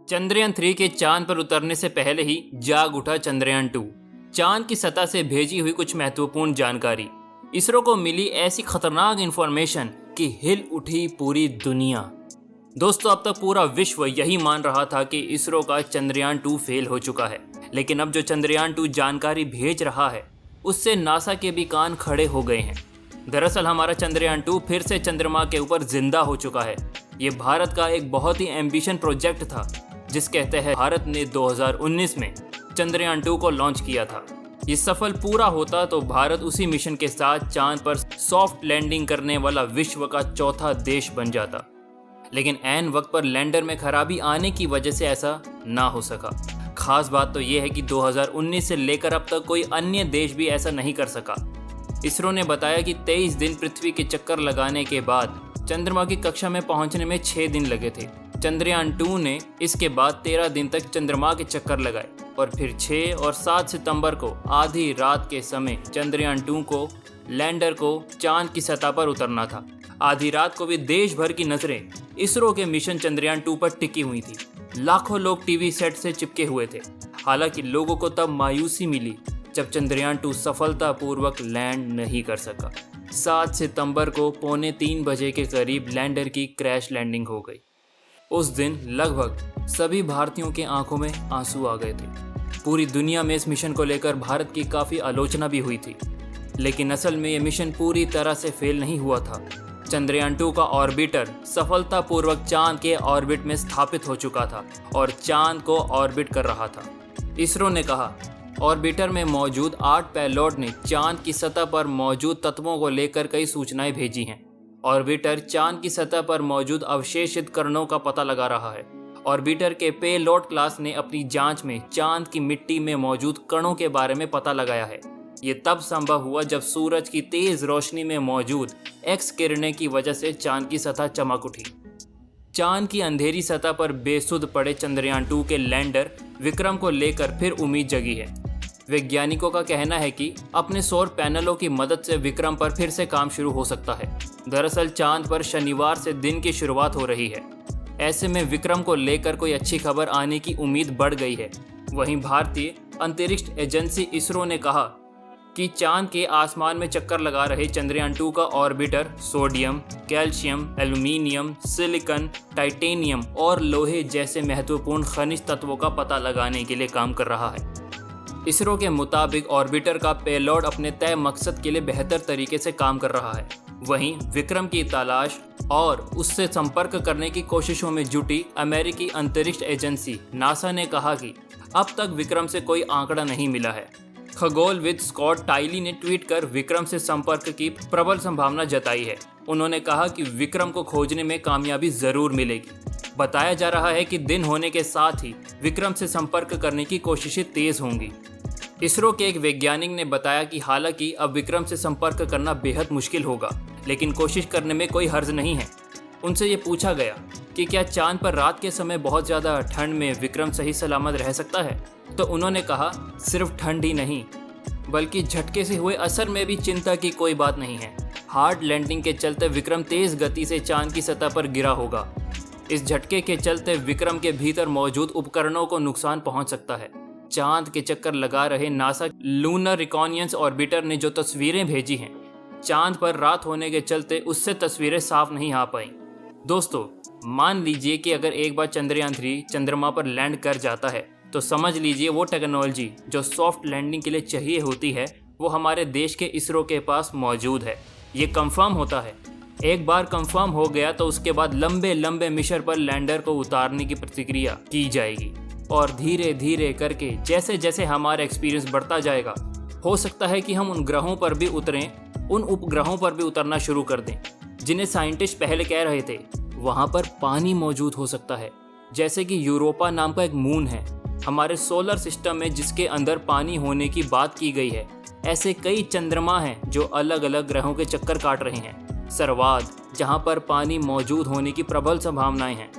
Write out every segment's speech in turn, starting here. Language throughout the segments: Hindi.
चंद्रयान 3 के चांद पर उतरने से पहले ही जाग उठा चंद्रयान 2। चांद की सतह से भेजी हुई कुछ महत्वपूर्ण जानकारी। इसरो को मिली ऐसी खतरनाक इंफॉर्मेशन कि हिल उठी पूरी दुनिया। दोस्तों, अब तक पूरा विश्व यही मान रहा था कि इसरो का चंद्रयान 2 फेल हो चुका है, लेकिन अब जो चंद्रयान 2 जानकारी भेज रहा है उससे नासा के भी कान खड़े हो गए हैं। दरअसल हमारा चंद्रयान 2 फिर से चंद्रमा के ऊपर जिंदा हो चुका है। ये भारत का एक बहुत ही एम्बिशन प्रोजेक्ट था, जिसके तहत भारत ने 2019 में चंद्रयान 2 को लॉन्च किया था। ये सफल पूरा होता तो भारत उसी मिशन के साथ चांद पर सॉफ्ट लैंडिंग करने वाला विश्व का चौथा देश बन जाता, लेकिन ऐन वक्त पर लैंडर में खराबी आने की वजह से ऐसा ना हो सका। खास बात तो ये है कि 2019 से लेकर अब तक कोई अन्य देश भी ऐसा नहीं कर सका। इसरो ने बताया कि 23 दिन पृथ्वी के चक्कर लगाने के बाद चंद्रमा की कक्षा में पहुंचने में 6 दिन लगे थे। चंद्रयान 2 ने इसके बाद 13 दिन तक चंद्रमा के चक्कर लगाए और फिर 6 और 7 सितंबर को आधी रात के समय चंद्रयान 2 को लैंडर को चांद की सतह पर उतरना था। आधी रात को भी देश भर की नजरें इसरो के मिशन चंद्रयान 2 पर टिकी हुई थी। लाखों लोग टीवी सेट से चिपके हुए थे। हालांकि लोगों को तब मायूसी मिली जब चंद्रयान 2 सफलतापूर्वक लैंड नहीं कर सका। 7 सितंबर को 2:45 बजे के करीब लैंडर की क्रैश लैंडिंग हो गई। उस दिन लगभग सभी भारतीयों के आंखों में आंसू आ गए थे। पूरी दुनिया में इस मिशन को लेकर भारत की काफ़ी आलोचना भी हुई थी, लेकिन असल में ये मिशन पूरी तरह से फेल नहीं हुआ था। चंद्रयान 2 का ऑर्बिटर सफलतापूर्वक चांद के ऑर्बिट में स्थापित हो चुका था और चांद को ऑर्बिट कर रहा था। इसरो ने कहा, ऑर्बिटर में मौजूद 8 पेलोड ने चांद की सतह पर मौजूद तत्वों को लेकर कई सूचनाएं भेजी हैं। ऑर्बिटर चांद की सतह पर मौजूद अवशेषित कणों का पता लगा रहा है। ऑर्बिटर के पेलोड क्लास ने अपनी जांच में चांद की मिट्टी में मौजूद कणों के बारे में पता लगाया है। ये तब संभव हुआ जब सूरज की तेज रोशनी में मौजूद एक्स किरणें की वजह से चांद की सतह चमक उठी। चांद की अंधेरी सतह पर बेसुध पड़े चंद्रयान 2 के लैंडर विक्रम को लेकर फिर उम्मीद जगी है। वैज्ञानिकों का कहना है कि अपने सौर पैनलों की मदद से विक्रम पर फिर से काम शुरू हो सकता है। दरअसल चांद पर शनिवार से दिन की शुरुआत हो रही है। ऐसे में विक्रम को लेकर कोई अच्छी खबर आने की उम्मीद बढ़ गई है। वहीं भारतीय अंतरिक्ष एजेंसी इसरो ने कहा कि चांद के आसमान में चक्कर लगा रहे चंद्रयान 2 का orbiter sodium, calcium, aluminium, silicon, titanium और लोहे जैसे महत्वपूर्ण खनिज तत्वों का पता लगाने के लिए काम कर रहा है। इसरो के मुताबिक ऑर्बिटर का पेलोड अपने तय मकसद के लिए बेहतर तरीके से काम कर रहा है। वहीं विक्रम की तलाश और उससे संपर्क करने की कोशिशों में जुटी अमेरिकी अंतरिक्ष एजेंसी नासा ने कहा कि अब तक विक्रम से कोई आंकड़ा नहीं मिला है। खगोलविद स्कॉट टाइली ने ट्वीट कर विक्रम से संपर्क की प्रबल संभावना जताई है। उन्होंने कहा कि विक्रम को खोजने में कामयाबी जरूर मिलेगी। बताया जा रहा है कि दिन होने के साथ ही विक्रम से संपर्क करने की कोशिशें तेज होंगी। इसरो के एक वैज्ञानिक ने बताया कि हालांकि अब विक्रम से संपर्क करना बेहद मुश्किल होगा, लेकिन कोशिश करने में कोई हर्ज नहीं है। उनसे ये पूछा गया कि क्या चांद पर रात के समय बहुत ज़्यादा ठंड में विक्रम सही सलामत रह सकता है, तो उन्होंने कहा, सिर्फ ठंड ही नहीं बल्कि झटके से हुए असर में भी चिंता की कोई बात नहीं है। हार्ड लैंडिंग के चलते विक्रम तेज गति से चांद की सतह पर गिरा होगा। इस झटके के चलते विक्रम के भीतर मौजूद उपकरणों को नुकसान पहुंच सकता है। चांद के चक्कर लगा रहे नासा लूनर रिकॉनियंस ऑर्बिटर ने जो तस्वीरें भेजी हैं, चांद पर रात होने के चलते उससे तस्वीरें साफ नहीं आ पाई। दोस्तों, मान लीजिए कि अगर एक बार चंद्रयान 3 चंद्रमा पर लैंड कर जाता है तो समझ लीजिए वो टेक्नोलॉजी जो सॉफ्ट लैंडिंग के लिए चाहिए होती है वो हमारे देश के इसरो के पास मौजूद है। ये कंफर्म होता है। एक बार कंफर्म हो गया तो उसके बाद लंबे लंबे मिशन पर लैंडर को उतारने की प्रतिक्रिया की जाएगी और धीरे धीरे करके जैसे जैसे हमारा एक्सपीरियंस बढ़ता जाएगा, हो सकता है कि हम उन ग्रहों पर भी उतरें, उन उपग्रहों पर भी उतरना शुरू कर दें जिन्हें साइंटिस्ट पहले कह रहे थे वहाँ पर पानी मौजूद हो सकता है। जैसे कि यूरोपा नाम का एक मून है हमारे सोलर सिस्टम में जिसके अंदर पानी होने की बात की गई है। ऐसे कई चंद्रमा हैं जो अलग अलग ग्रहों के चक्कर काट रहे हैं। सर्वाद जहाँ पर पानी मौजूद होने की प्रबल संभावनाएं हैं।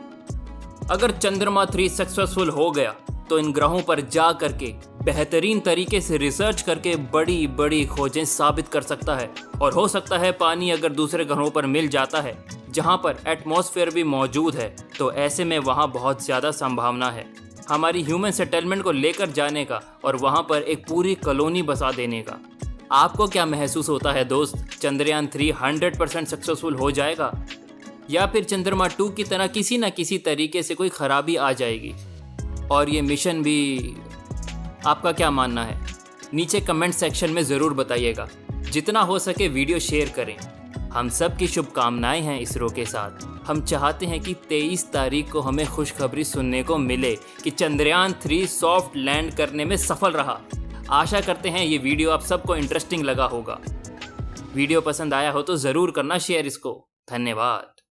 अगर चंद्रमा 3 सक्सेसफुल हो गया तो इन ग्रहों पर जा करके बेहतरीन तरीके से रिसर्च करके बड़ी बड़ी खोजें साबित कर सकता है और हो सकता है पानी अगर दूसरे ग्रहों पर मिल जाता है जहां पर एटमॉस्फेयर भी मौजूद है, तो ऐसे में वहां बहुत ज़्यादा संभावना है हमारी ह्यूमन सेटलमेंट को लेकर जाने का और वहां पर एक पूरी कॉलोनी बसा देने का। आपको क्या महसूस होता है दोस्त, चंद्रयान 3 100% सक्सेसफुल हो जाएगा या फिर चंद्रमा 2 की तरह किसी न किसी तरीके से कोई खराबी आ जाएगी और ये मिशन भी? आपका क्या मानना है नीचे कमेंट सेक्शन में ज़रूर बताइएगा। जितना हो सके वीडियो शेयर करें। हम सब की शुभकामनाएं हैं इसरो के साथ। हम चाहते हैं कि 23 तारीख को हमें खुशखबरी सुनने को मिले कि चंद्रयान 3 सॉफ्ट लैंड करने में सफल रहा। आशा करते हैं ये वीडियो आप सबको इंटरेस्टिंग लगा होगा। वीडियो पसंद आया हो तो ज़रूर करना शेयर इसको। धन्यवाद।